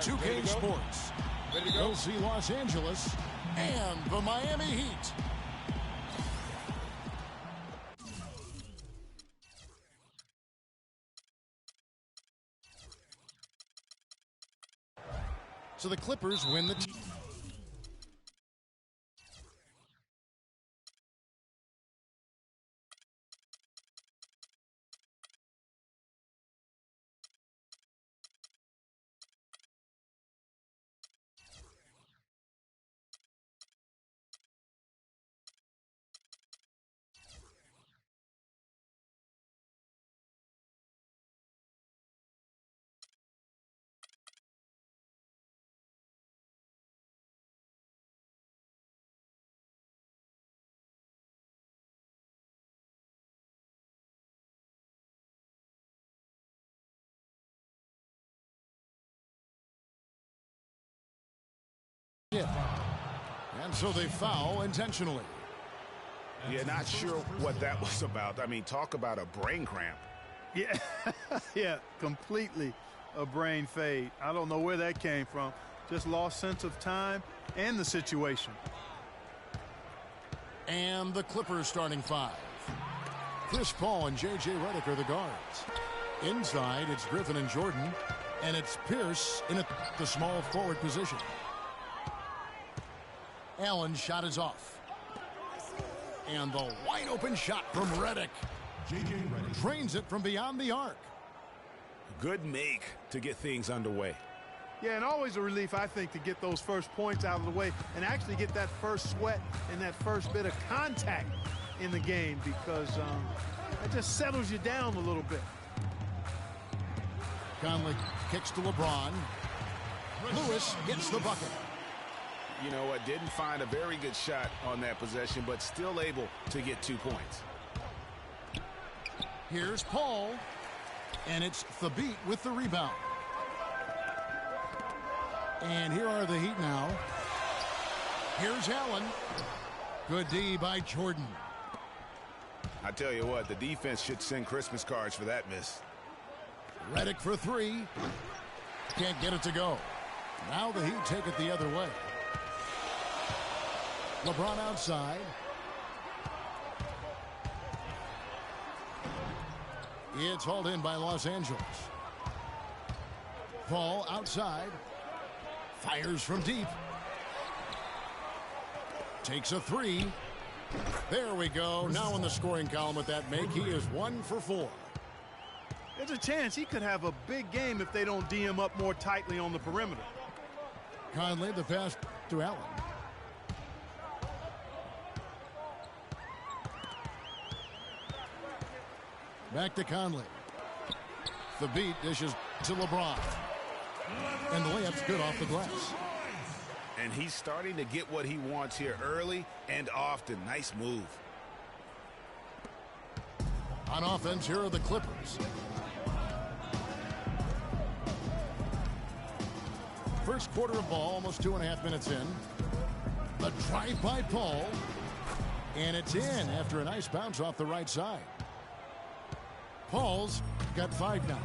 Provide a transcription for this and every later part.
2K Sports. We'll see Los Angeles and the Miami Heat. So the Clippers win the... And so they foul intentionally. Yeah, not sure what that was about. I mean, talk about a brain cramp. Yeah, yeah, completely a brain fade. I don't know where that came from. Just lost sense of time and the situation. And the Clippers starting five. Chris Paul and J.J. Redick are the guards. Inside, it's Griffin and Jordan. And it's Pierce in the small forward position. Allen's shot is off. And the wide open shot from Redick. Drains it from beyond the arc. Good make to get things underway. Yeah, and always a relief, I think, to get those first points out of the way and actually get that first sweat and that first bit of contact in the game, because it just settles you down a little bit. Conley kicks to LeBron. Lewis gets the bucket. You know what, didn't find a very good shot on that possession, but still able to get 2 points. Here's Paul, and it's Thabit with the rebound. And here are the Heat now. Here's Allen. Good D by Jordan. I tell you what, the defense should send Christmas cards for that miss. Redick for three. Can't get it to go. Now the Heat take it the other way. LeBron outside. It's hauled in by Los Angeles. Paul outside. Fires from deep. Takes a three. There we go. Now in the scoring column with that make, he is 1 for 4. There's a chance he could have a big game if they don't D him up more tightly on the perimeter. Conley, the pass to Allen. Back to Conley. The beat dishes to LeBron. And the layup's good off the glass. And he's starting to get what he wants here early and often. Nice move. On offense, here are the Clippers. First quarter of ball, almost 2.5 minutes in. The drive by Paul. And it's in after a nice bounce off the right side. Paul's got 5 now.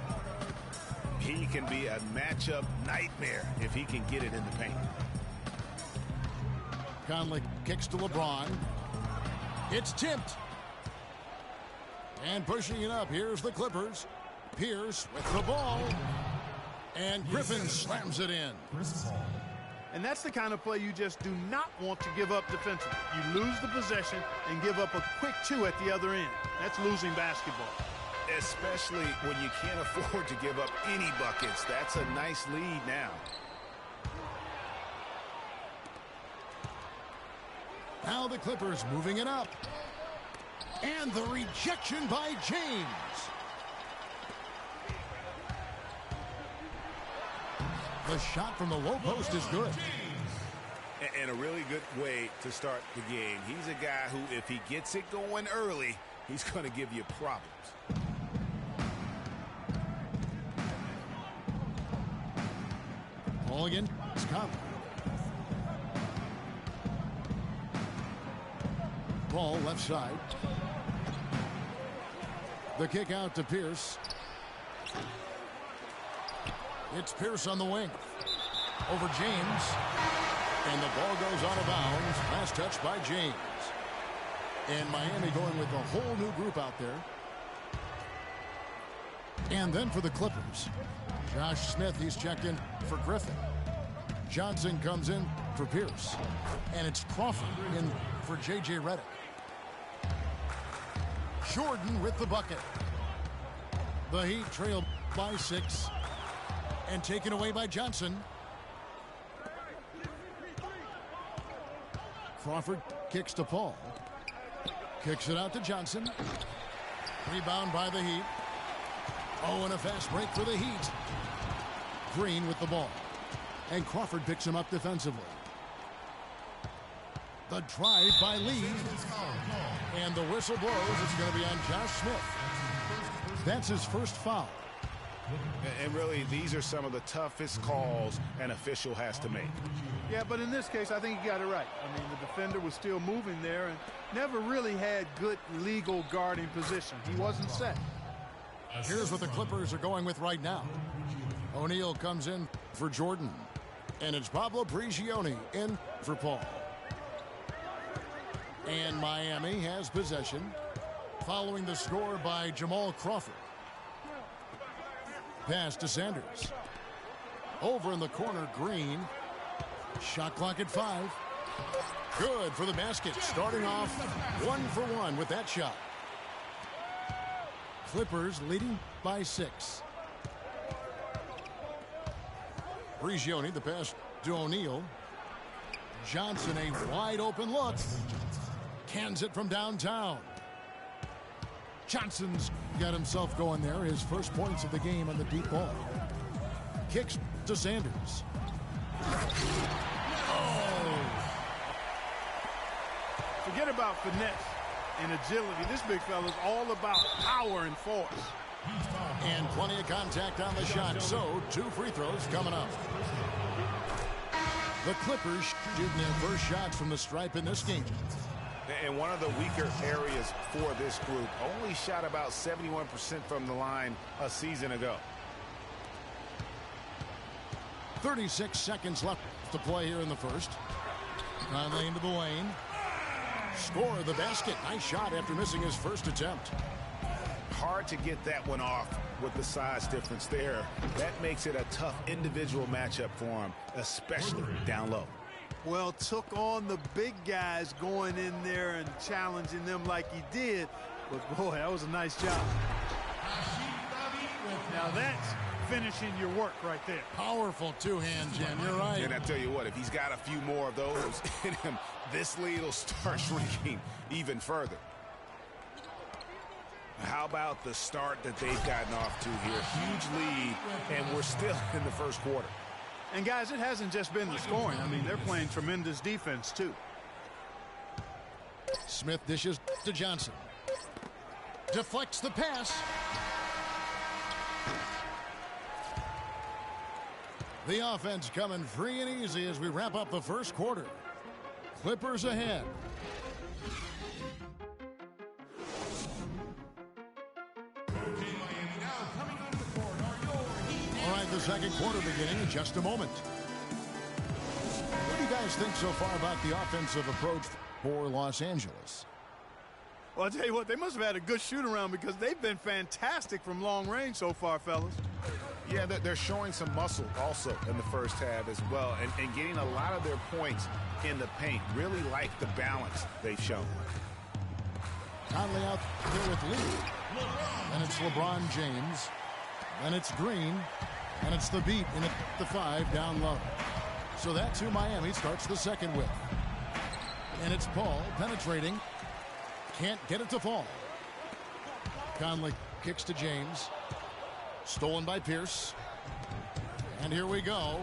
He can be a matchup nightmare if he can get it in the paint. Conley kicks to LeBron. It's tipped. And pushing it up, here's the Clippers. Pierce with the ball. And Griffin slams it in. And that's the kind of play you just do not want to give up defensively. You lose the possession and give up a quick 2 at the other end. That's losing basketball. Especially when you can't afford to give up any buckets. That's a nice lead now. Now the Clippers moving it up. And the rejection by James. The shot from the low post is good. And a really good way to start the game. He's a guy who, if he gets it going early, he's going to give you problems. Ball again. It's Conley. Ball left side. The kick out to Pierce. It's Pierce on the wing. over James. And the ball goes out of bounds. Last touch by James. And Miami going with a whole new group out there. And then for the Clippers, Josh Smith, he's checked in for Griffin. Johnson comes in for Pierce. And it's Crawford in for J.J. Redick. Jordan with the bucket. The Heat trail by 6. And taken away by Johnson. Crawford kicks to Paul. Kicks it out to Johnson. Rebound by the Heat. Oh, and a fast break for the Heat. Green with the ball. And Crawford picks him up defensively. The drive by Lee. And the whistle blows. It's going to be on Josh Smith. That's his first foul. And really, these are some of the toughest calls an official has to make. Yeah, but in this case, I think he got it right. I mean, the defender was still moving there and never really had good legal guarding position. He wasn't set. Here's what the Clippers are going with right now. O'Neal comes in for Jordan. And it's Pablo Prigioni in for Paul. And Miami has possession following the score by Jamal Crawford. Pass to Sanders. Over in the corner, Green. Shot clock at 5. Good for the basket. Starting off 1 for 1 with that shot. Clippers leading by 6. Prigioni, the pass to O'Neal. Johnson, a wide open look. Cans it from downtown. Johnson's got himself going there. His first points of the game on the deep ball. Kicks to Sanders. Oh. Forget about finesse and agility. This big fella is all about power and force. And plenty of contact on the shot. So, 2 free throws coming up. The Clippers shooting their first shots from the stripe in this game. And one of the weaker areas for this group, only shot about 71% from the line a season ago. 36 seconds left to play here in the first. Conley into the lane. Score the basket. Nice shot after missing his first attempt. Hard to get that one off with the size difference there. That makes it a tough individual matchup for him, especially down low. Well, took on the big guys going in there and challenging them like he did. But, boy, that was a nice job. Now that's finishing your work right there. Powerful two-hand jam. You're right. And I tell you what, if he's got a few more of those in him, this lead will start shrinking even further. How about the start that they've gotten off to here? Huge lead, and we're still in the first quarter. And, guys, it hasn't just been the scoring. I mean, they're playing tremendous defense, too. Smith dishes to Johnson. Deflects the pass. The offense coming free and easy as we wrap up the first quarter. Clippers ahead. All right, the second quarter beginning in just a moment. What do you guys think so far about the offensive approach for Los Angeles? Well, I'll tell you what, they must have had a good shoot-around because they've been fantastic from long range so far, fellas. Yeah, they're showing some muscle also in the first half as well, and getting a lot of their points in the paint. Really like the balance they've shown. Conley out there with Lee. And it's LeBron James. And it's Green. And it's the beat in the 5 down low. So that's who Miami starts the second with. And it's Paul penetrating. Can't get it to fall. Conley kicks to James. Stolen by Pierce. And here we go.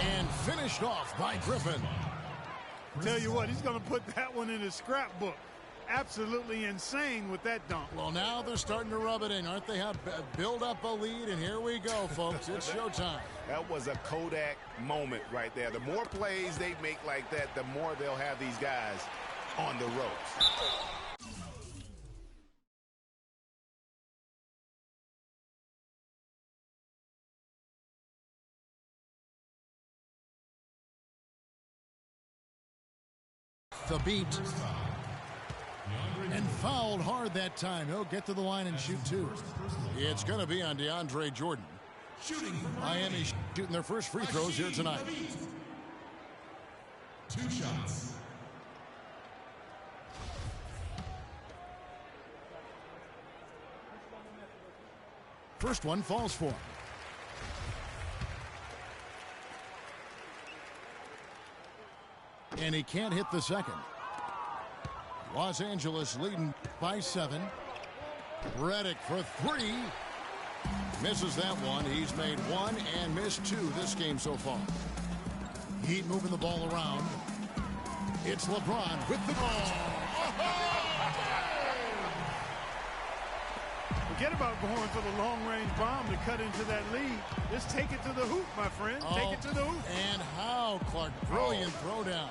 And finished off by Griffin. Tell you what, he's going to put that one in his scrapbook. Absolutely insane with that dunk. Well, now they're starting to rub it in, aren't they? Have build up a lead, and here we go, folks. It's showtime. That was a Kodak moment right there. The more plays they make like that, the more they'll have these guys on the ropes. The beat. And fouled hard that time. He'll get to the line and shoot two. It's going to be on DeAndre Jordan. Miami shooting their first free throws here tonight. 2 shots. First one falls for him. And he can't hit the second. Los Angeles leading by 7. Redick for 3. Misses that one. He's made 1 and missed 2 this game so far. Heat moving the ball around. It's LeBron with the ball. Forget about going for the long-range bomb to cut into that lead. Just take it to the hoop, my friend. Take it to the hoop. And how, Clark? Brilliant throwdown.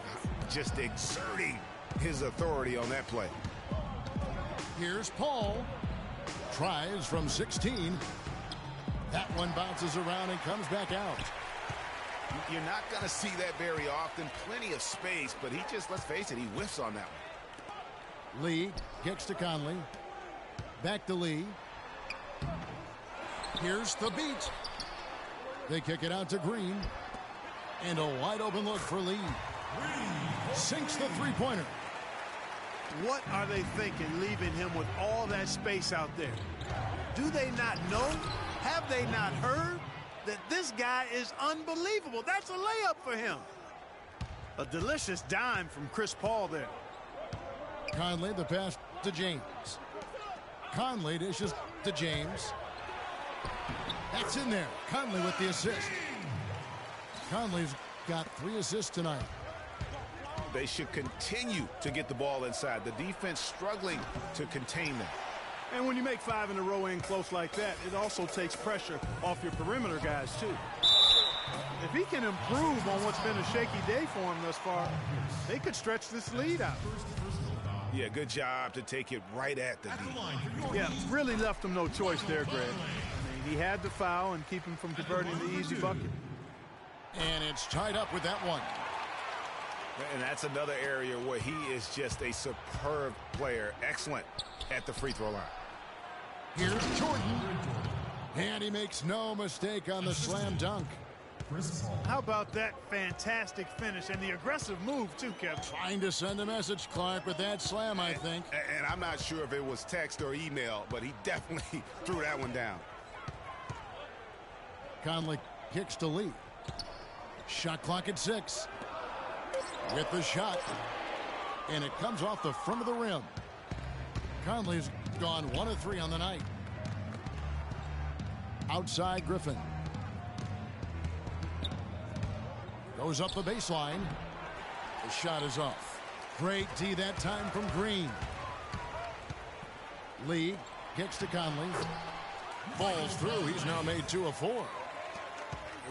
Just exerting his authority on that play. Here's Paul. Tries from 16. That one bounces around and comes back out. You're not going to see that very often. Plenty of space, but he just, let's face it, he whiffs on that one. Lee kicks to Conley. Back to Lee. Here's the beat. They kick it out to Green. And a wide open look for Lee. Sinks the three-pointer. What are they thinking, leaving him with all that space out there? Do they not know? Have they not heard that this guy is unbelievable? That's a layup for him. A delicious dime from Chris Paul there. Conley, the pass to James. Conley dishes to James. That's in there. Conley with the assist. Conley's got 3 assists tonight. They should continue to get the ball inside. The defense struggling to contain them. And when you make 5 in a row in close like that, it also takes pressure off your perimeter guys, too. If he can improve on what's been a shaky day for him thus far, they could stretch this lead out. Yeah, good job to take it right at the D. Yeah, really left him no choice there, Greg. I mean, he had the foul and keep him from converting the easy bucket. And it's tied up with that one. And that's another area where he is just a superb player. Excellent at the free throw line. Here's Jordan. And he makes no mistake on the slam dunk. How about that fantastic finish and the aggressive move, too, Kevin? Trying to send a message, Clark, with that slam, I think. And I'm not sure if it was text or email, but he definitely threw that one down. Conley kicks to Lee. Shot clock at 6. With the shot. And it comes off the front of the rim. Conley's gone 1 of 3 on the night. Outside Griffin. Goes up the baseline. The shot is off. Great D that time from Green. Lee kicks to Conley. Falls through. He's now made 2 of 4.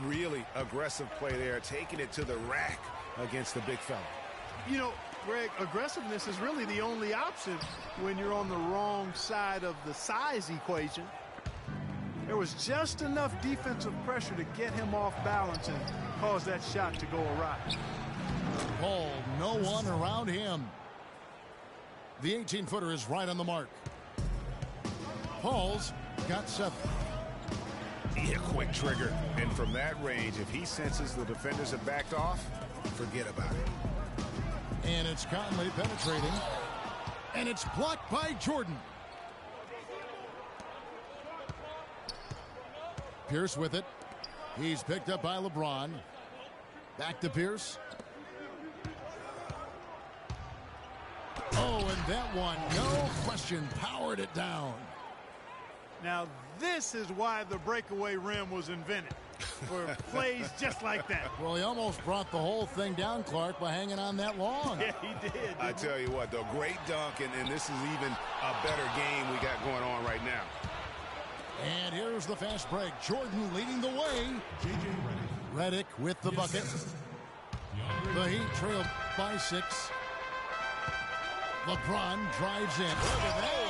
Really aggressive play there, taking it to the rack against the big fella. You know, Greg, aggressiveness is really the only option when you're on the wrong side of the size equation. There was just enough defensive pressure to get him off balance and cause that shot to go awry. Paul, no one around him. The 18-footer is right on the mark. Paul's got 7. Yeah, quick trigger. And from that range, if he senses the defenders have backed off, forget about it. And it's Conley penetrating. And it's blocked by Jordan. Pierce with it. He's picked up by LeBron. Back to Pierce. Oh, and that one, no question, powered it down. Now, this is why the breakaway rim was invented, for plays just like that. Well, he almost brought the whole thing down, Clark, by hanging on that long. Yeah, he did. I tell you what, though, great dunk, and this is even a better game we got going on right now. And here's the fast break. Jordan leading the way. Redick with the bucket. The Heat trail by 6. LeBron drives in. Look at that.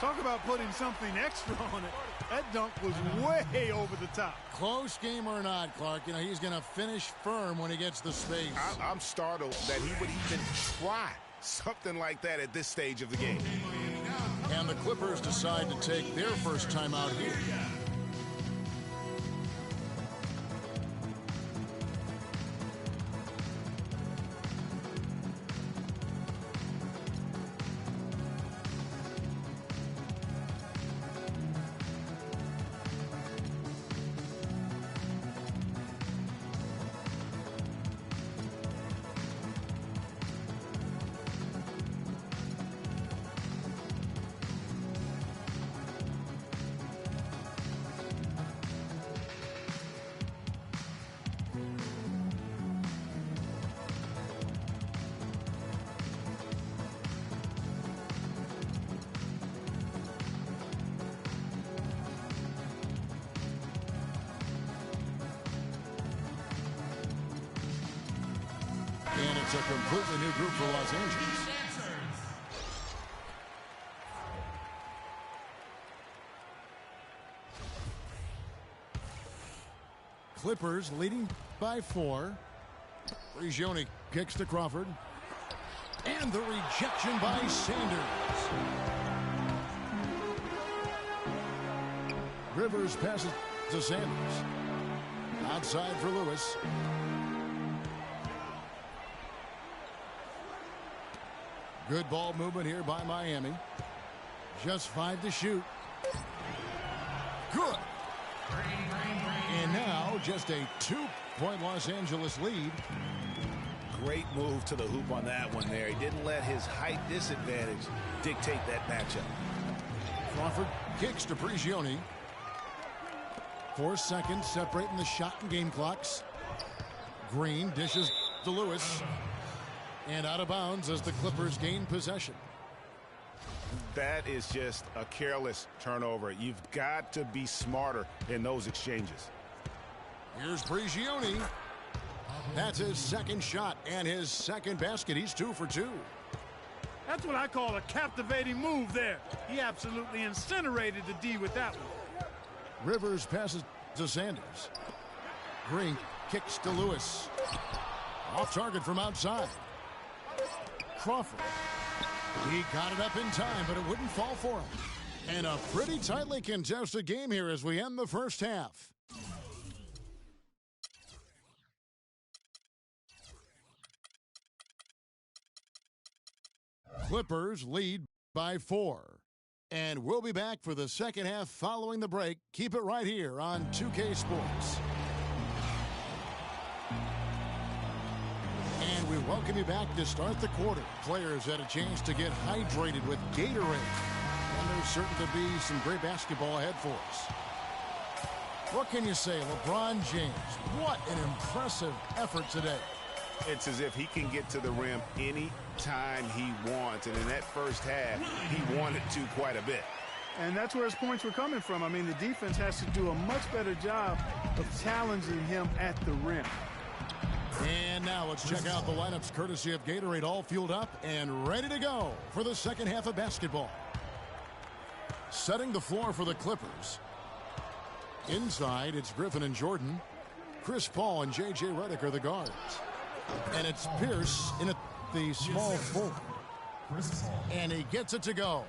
Talk about putting something extra on it. That dunk was way over the top. Close game or not, Clark, you know, he's going to finish firm when he gets the space. I'm startled that he would even try something like that at this stage of the game. And the Clippers decide to take their first timeout here. And it's a completely new group for Los Angeles. Clippers leading by 4. Prigioni kicks to Crawford. And the rejection by Sanders. Rivers passes to Sanders. Outside for Lewis. Good ball movement here by Miami. Just 5 to shoot. Good. And now just a 2-point Los Angeles lead. Great move to the hoop on that one there. He didn't let his height disadvantage dictate that matchup. Crawford kicks to Prigioni. 4 seconds separating the shot and game clocks. Green dishes to Lewis. And out of bounds as the Clippers gain possession. That is just a careless turnover. You've got to be smarter in those exchanges. Here's Prigioni. That's his second shot and his second basket. He's 2 for 2. That's what I call a captivating move there. He absolutely incinerated the D with that one. Rivers passes to Sanders. Green kicks to Lewis. Off target from outside. Crawford. He got it up in time, but it wouldn't fall for him. And a pretty tightly contested game here as we end the first half. Clippers lead by 4. And we'll be back for the second half following the break. Keep it right here on 2K Sports. And we welcome you back to start the quarter. Players had a chance to get hydrated with Gatorade. And there's certain to be some great basketball ahead for us. What can you say, LeBron James? What an impressive effort today. It's as if he can get to the rim any time he wants. And in that first half, he wanted to quite a bit. And that's where his points were coming from. I mean, the defense has to do a much better job of challenging him at the rim. And now let's check out the lineups courtesy of Gatorade, all fueled up and ready to go for the second half of basketball. Setting the floor for the Clippers. Inside, it's Griffin and Jordan. Chris Paul and J.J. Redick are the guards. And it's Pierce in at the small forward. And he gets it to go.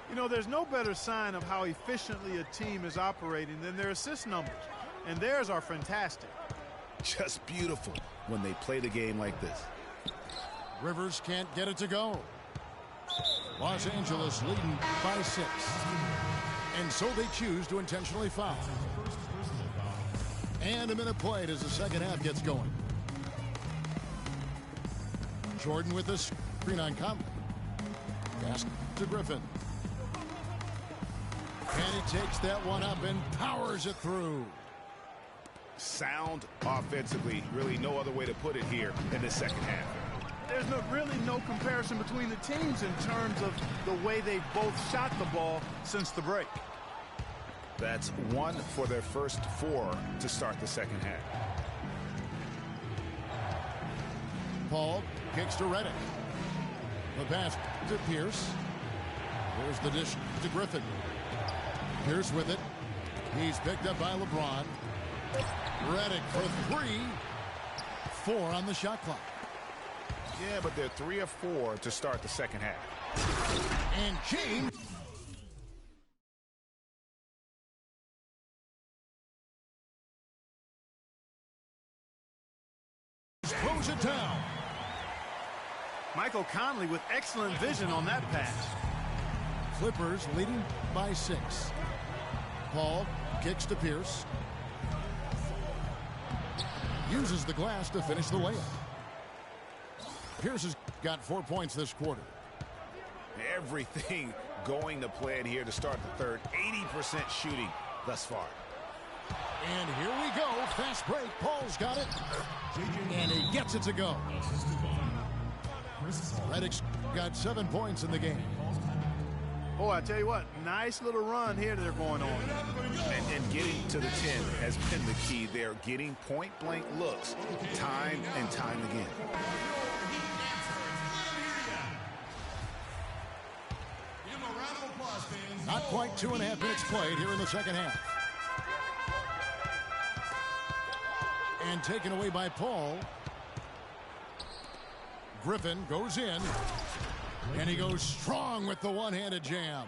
You know, there's no better sign of how efficiently a team is operating than their assist numbers. And theirs are fantastic. Just beautiful when they play the game like this. Rivers can't get it to go. Los Angeles leading by 6. And so they choose to intentionally foul. And a minute played as the second half gets going. Jordan with the screen on Conley. Pass to Griffin. And he takes that one up and powers it through. Sound offensively. Really no other way to put it here in the second half. There's really no comparison between the teams in terms of the way they both shot the ball since the break. That's 1 for their first 4 to start the second half. Paul Kicks to Redick. The pass to Pierce. Here's the dish to Griffin. Pierce with it. He's picked up by LeBron. Redick for three. 4 on the shot clock. Yeah, but they're 3 of 4 to start the second half. And James throws it down. Michael Conley with excellent vision on that pass. Clippers leading by 6. Paul kicks to Pierce. Uses the glass to finish the layup. Pierce has got 4 points this quarter. Everything going to plan here to start the third. 80% shooting thus far. And here we go. Fast break. Paul's got it. And he gets it to go. Redick's got 7 points in the game. Boy, I tell you what, nice little run here they're going on. And getting to the 10 has been the key. They're getting point-blank looks time and time again. Not quite 2.5 minutes played here in the second half. And taken away by Paul. Griffin goes in. And he goes strong with the one-handed jam.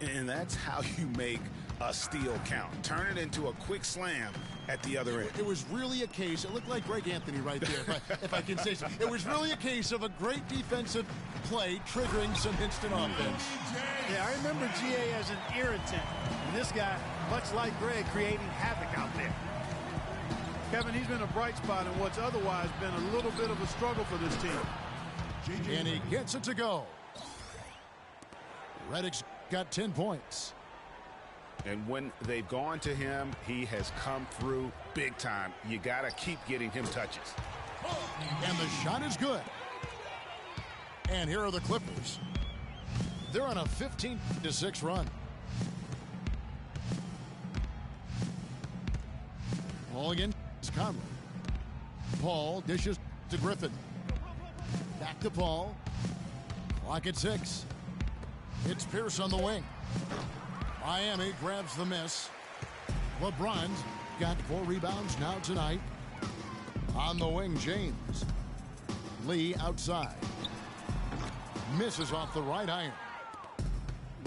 And that's how you make a steal count. Turn it into a quick slam at the other end. It was really a case, it looked like Greg Anthony right there, if I can say so. It was really a case of a great defensive play triggering some instant offense. Yeah, I remember GA as an irritant. And this guy, much like Greg, creating havoc out there. Kevin, he's been a bright spot in what's otherwise been a little bit of a struggle for this team. And he gets it to go. Redick's got 10 points. And when they've gone to him, he has come through big time. You got to keep getting him touches. And the shot is good. And here are the Clippers. They're on a 15-6 run. Ball again is Conley. Paul dishes to Griffin. Back to Paul. Clock at 6. It's Pierce on the wing. Miami grabs the miss. LeBron's got 4 rebounds now tonight. On the wing, James. Lee outside. Misses off the right iron.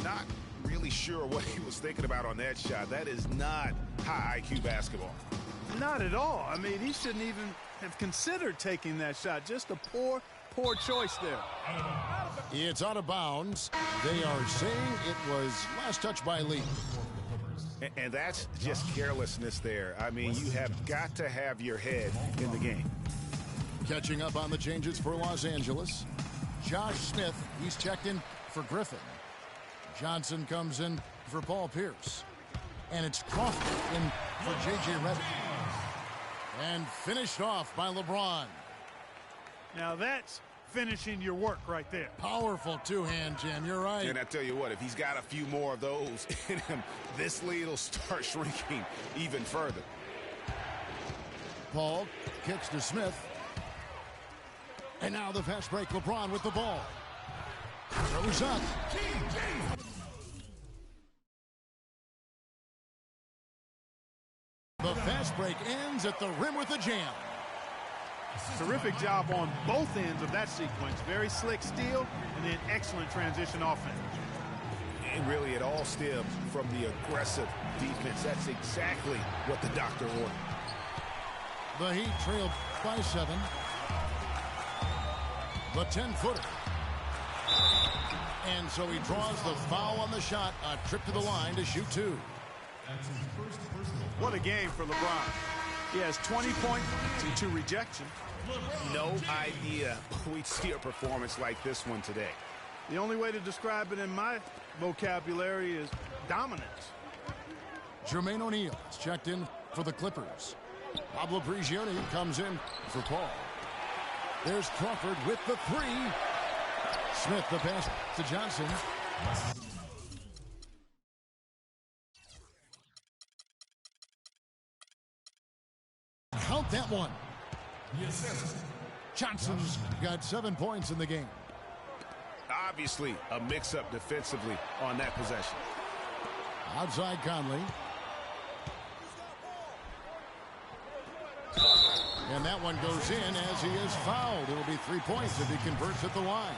Not really sure what he was thinking about on that shot. That is not high IQ basketball. Not at all. I mean, he shouldn't even have considered taking that shot. Just a poor choice there. It's out of bounds. They are saying it was last touched by Lee. And that's just carelessness there. I mean, you have got to have your head in the game. Catching up on the changes for Los Angeles. Josh Smith, he's checked in for Griffin. Johnson comes in for Paul Pierce. And it's Crawford in for J.J. Redick. And finished off by LeBron. Now that's finishing your work right there. Powerful two-hand jam, you're right. And I tell you what, if he's got a few more of those in him, this lead will start shrinking even further. Paul kicks to Smith. And now the fast break, LeBron with the ball. Throws up. The fast break ends at the rim with a jam. Terrific job on both ends of that sequence. Very slick steal and then excellent transition offense. And really, it all stems from the aggressive defense. That's exactly what the doctor ordered. The Heat trailed by 7. The 10-footer. And so he draws the foul on the shot. A trip to the line to shoot 2. What a game for LeBron. He has 20 points and 2 rejections. No idea we'd see a performance like this one today. The only way to describe it in my vocabulary is dominance. Jermaine O'Neal is checked in for the Clippers. Pablo Prigioni comes in for Paul. There's Crawford with the 3. Smith the pass to Johnson. Count that one. Johnson's got 7 points in the game. Obviously, a mix-up defensively on that possession. Outside Conley. And that one goes in as he is fouled. It'll be 3 points if he converts at the line.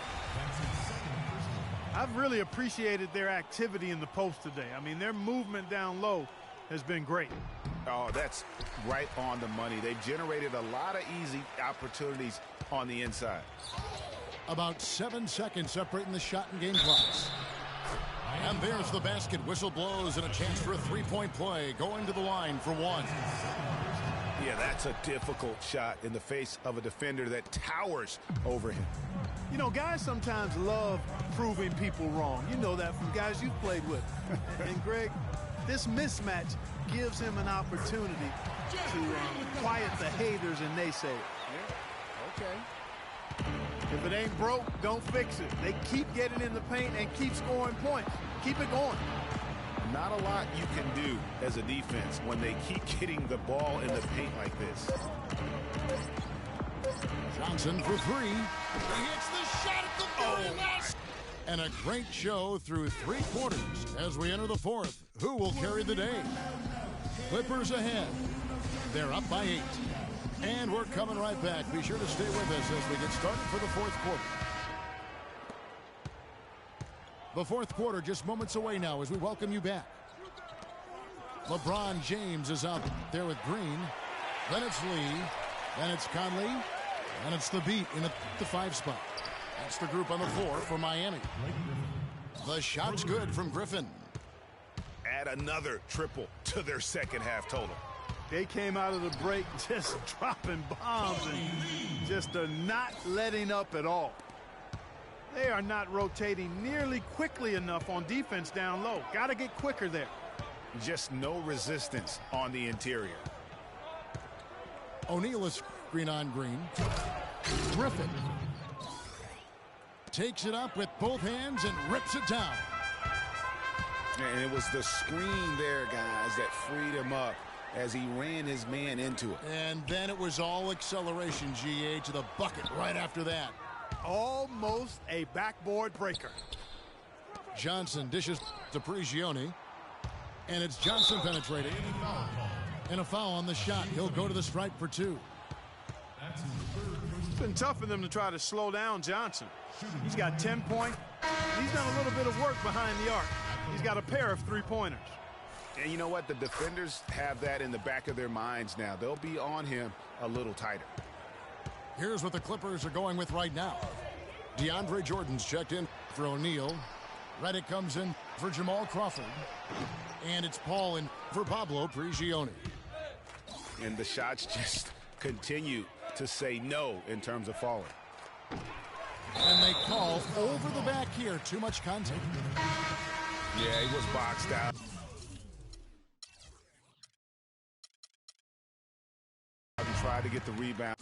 I've really appreciated their activity in the post today. I mean, their movement down low has been great. Oh, that's right on the money. They've generated a lot of easy opportunities on the inside. About 7 seconds separating the shot and game clocks. And there's the basket. Whistle blows and a chance for a three-point play. Going to the line for one. Yeah, that's a difficult shot in the face of a defender that towers over him. You know, guys sometimes love proving people wrong. You know that from guys you've played with. And Greg, this mismatch gives him an opportunity to quiet the haters and naysayers. Yeah, okay. If it ain't broke, don't fix it. They keep getting in the paint and keep scoring points. Keep it going. Not a lot you can do as a defense when they keep getting the ball in the paint like this. Johnson for three. He hits the shot at the very last. And a great show through 3 quarters as we enter the fourth. Who will carry the day? Clippers ahead. They're up by 8. And we're coming right back. Be sure to stay with us as we get started for the fourth quarter. The fourth quarter just moments away now as we welcome you back. LeBron James is out there with Green. Then it's Lee. Then it's Conley. And it's the beat in the 5 spot. That's the group on the floor for Miami. The shot's good from Griffin. Add another triple to their second half total. They came out of the break just dropping bombs and just are not letting up at all. They are not rotating nearly quickly enough on defense down low. Got to get quicker there. Just no resistance on the interior. O'Neal is green on green. Griffin takes it up with both hands and rips it down. And it was the screen there, guys, that freed him up as he ran his man into it. And then it was all acceleration, GA, to the bucket right after that. Almost a backboard breaker. Johnson dishes to Prigioni. And it's Johnson penetrating. And a foul on the shot. He'll go to the stripe for 2. It's been tough for them to try to slow down Johnson. He's got 10 points. He's done a little bit of work behind the arc. He's got a pair of 3-pointers. And you know what? The defenders have that in the back of their minds now. They'll be on him a little tighter. Here's what the Clippers are going with right now. DeAndre Jordan's checked in for O'Neal. Redick comes in for Jamal Crawford. And it's Paul in for Pablo Prigioni. And the shots just continue to say no in terms of falling. And they call over the back here. Too much contact. Yeah, he was boxed out. He tried to get the rebound.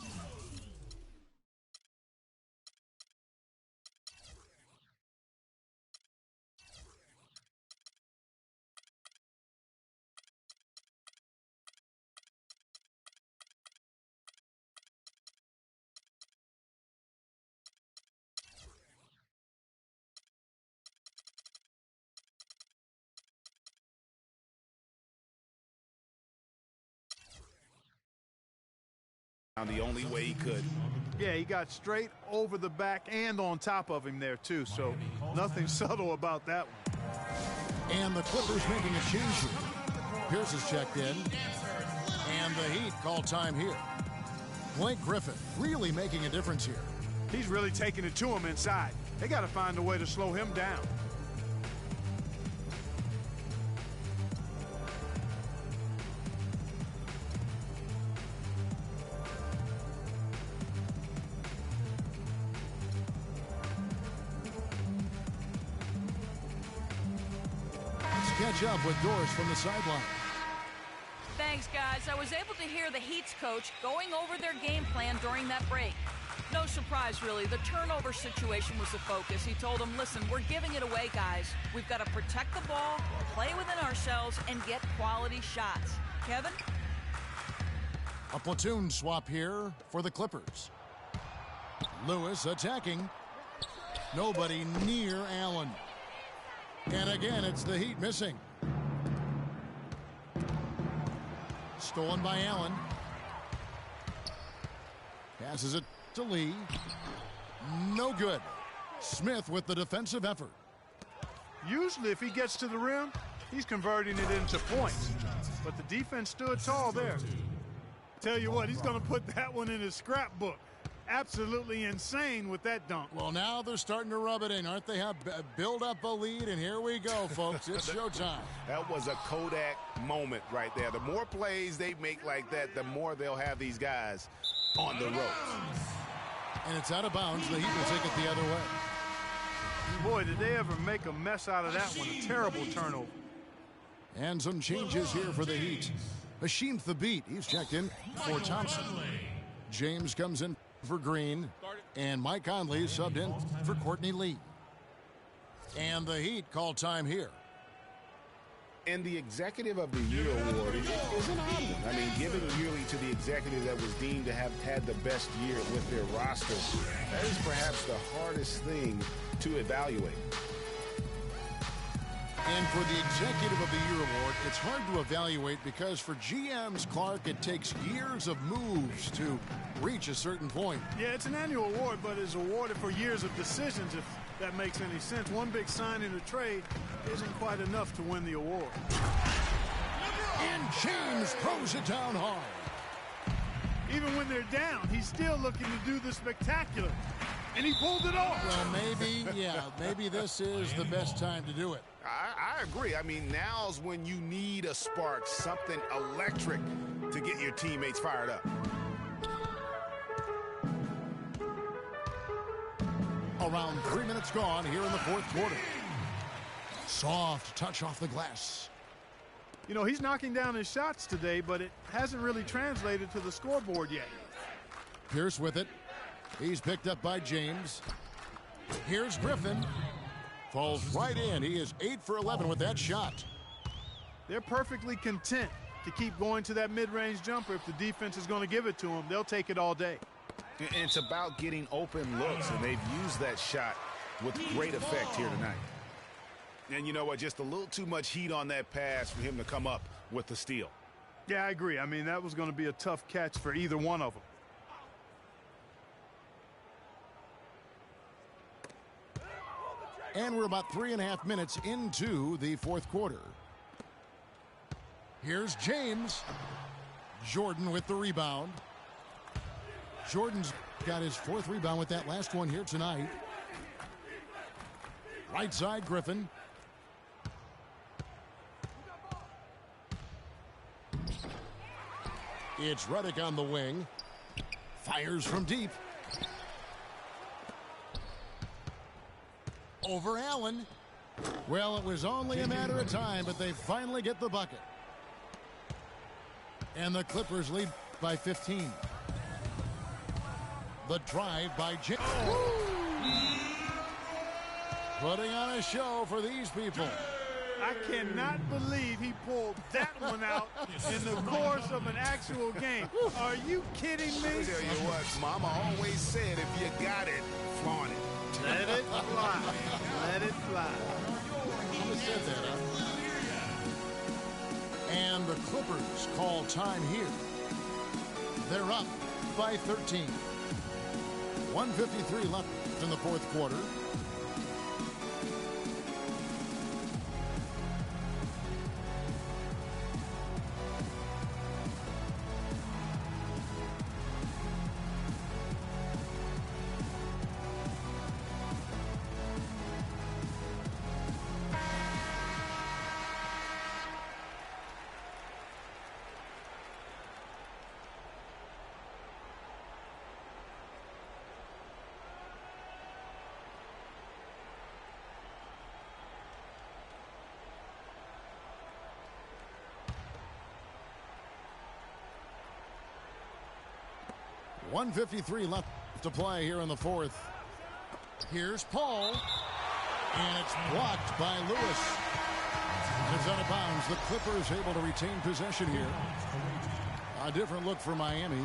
The only way he could. Yeah, he got straight over the back and on top of him there, too. So nothing subtle about that one. And the Clippers making a change here. Pierce is checked in. And the Heat call time here. Blake Griffin really making a difference here. He's really taking it to him inside. They got to find a way to slow him down. Catch up with Doris from the sideline. Thanks, guys. I was able to hear the Heat's coach going over their game plan during that break. No surprise, really. The turnover situation was the focus. He told them, listen, we're giving it away, guys. We've got to protect the ball, play within ourselves, and get quality shots. Kevin? A platoon swap here for the Clippers. Lewis attacking. Nobody near Allen. And again, it's the Heat missing. Stolen by Allen. Passes it to Lee. No good. Smith with the defensive effort. Usually if he gets to the rim, he's converting it into points. But the defense stood tall there. Tell you what, he's going to put that one in his scrapbook. Absolutely insane with that dunk. Well, now they're starting to rub it in, aren't they? Build up a lead, and here we go, folks. It's showtime. That was a Kodak moment right there. The more plays they make like that, the more they'll have these guys on the ropes. And it's out of bounds. The Heat will take it the other way. Boy, did they ever make a mess out of that one. A terrible turnover. And some changes here for the Heat. Hashim Thabit, he's checked in for Thompson. James comes in for Green. And Mike Conley subbed in for Courtney Lee. And the Heat call time here. And the Executive of the Year award is an odd one. I mean, giving yearly to the executive that was deemed to have had the best year with their roster, that is perhaps the hardest thing to evaluate. And for the Executive of the Year award, it's hard to evaluate because for GMs, Clark, it takes years of moves to reach a certain point. Yeah, it's an annual award, but it's awarded for years of decisions, if that makes any sense. One big signing or trade isn't quite enough to win the award. And James throws it down hard. Even when they're down, he's still looking to do the spectacular. And he pulled it off. Well, maybe this is the best time to do it. I agree. I mean, now's when you need a spark, something electric to get your teammates fired up. Around 3 minutes gone here in the fourth quarter. Soft touch off the glass. You know, he's knocking down his shots today, but it hasn't really translated to the scoreboard yet. Pierce with it. He's picked up by James. Here's Griffin. Falls right in. He is 8 for 11 with that shot. They're perfectly content to keep going to that mid-range jumper. If the defense is going to give it to them, they'll take it all day. And it's about getting open looks, and they've used that shot with great effect here tonight. And you know what? Just a little too much heat on that pass for him to come up with the steal. Yeah, I agree. I mean, that was going to be a tough catch for either one of them. And we're about 3.5 minutes into the fourth quarter. Here's James. Jordan with the rebound. Jordan's got his fourth rebound with that last one here tonight. Right side, Griffin. It's Redick on the wing. Fires from deep. Over Allen. Well, it was only a matter of time, but they finally get the bucket. And the Clippers lead by 15. The drive by James. Putting on a show for these people. I cannot believe he pulled that one out in the course of an actual game. Are you kidding me? I tell you what, Mama always said, if you got it, flaunt it. Let it fly. Let it fly. Who said that, huh? And the Clippers call time here. They're up by 13. 1:53 left in the fourth quarter. .153 left to play here in the fourth. Here's Paul. And it's blocked by Lewis. And it's out of bounds. The Clippers able to retain possession here. A different look for Miami.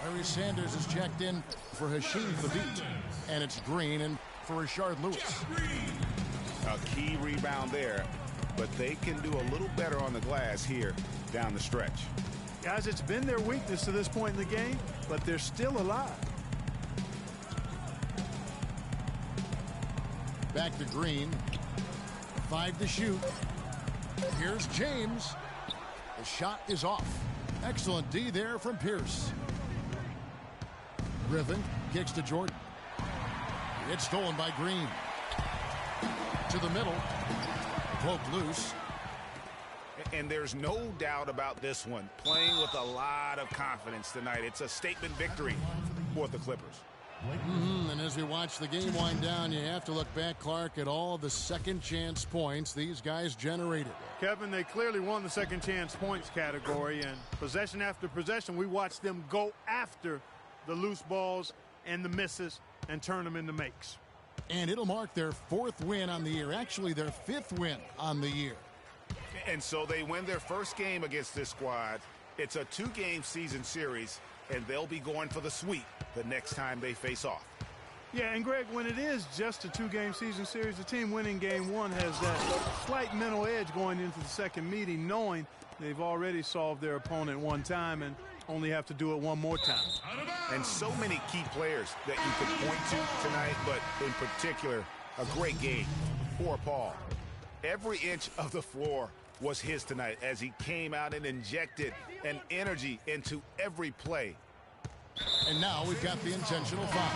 Larry Sanders is checked in for Hashim Thabit. And it's Green. And for Rashard Lewis. A key rebound there, but they can do a little better on the glass here down the stretch. Guys, it's been their weakness to this point in the game, but they're still alive. Back to Green. 5 to shoot. Here's James. The shot is off. Excellent D there from Pierce. Griffin kicks to Jordan. It's stolen by Green. To the middle. Poked loose. And there's no doubt about this one. Playing with a lot of confidence tonight. It's a statement victory for the Clippers. And as we watch the game wind down, you have to look back, Clark, at all the second chance points these guys generated. Kevin, they clearly won the second chance points category, and possession after possession, we watched them go after the loose balls and the misses and turn them into makes. And it'll mark their 4th win on the year, actually their 5th win on the year. And so they win their first game against this squad. It's a 2-game season series, and they'll be going for the sweep the next time they face off. Yeah, and Greg, when it is just a 2-game season series, the team winning game 1 has that slight mental edge going into the second meeting, knowing they've already solved their opponent one time and only have to do it one more time. And so many key players that you could point to tonight, but in particular, a great game for Paul. Every inch of the floor was his tonight as he came out and injected an energy into every play. And now we've got the intentional foul.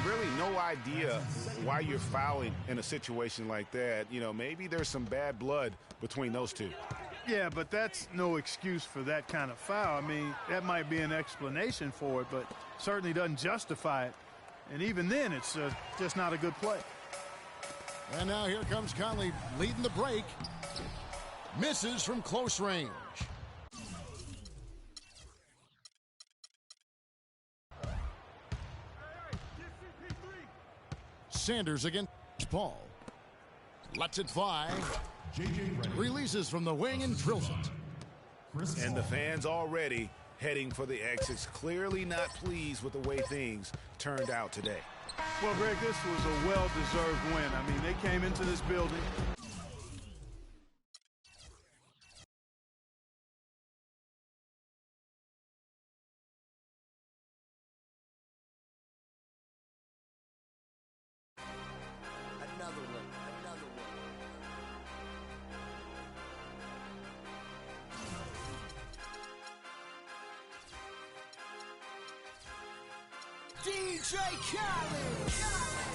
Really no idea why you're fouling in a situation like that. You know, maybe there's some bad blood between those two. Yeah, but that's no excuse for that kind of foul. I mean, that might be an explanation for it, but certainly doesn't justify it. And even then, it's just not a good play. And now here comes Conley leading the break. Misses from close range. Sanders against Paul. Lets it fly. Releases from the wing and drills it. And the fans already heading for the exits, clearly not pleased with the way things turned out today. Well, Greg, this was a well-deserved win. I mean, they came into this building. DJ Khaled.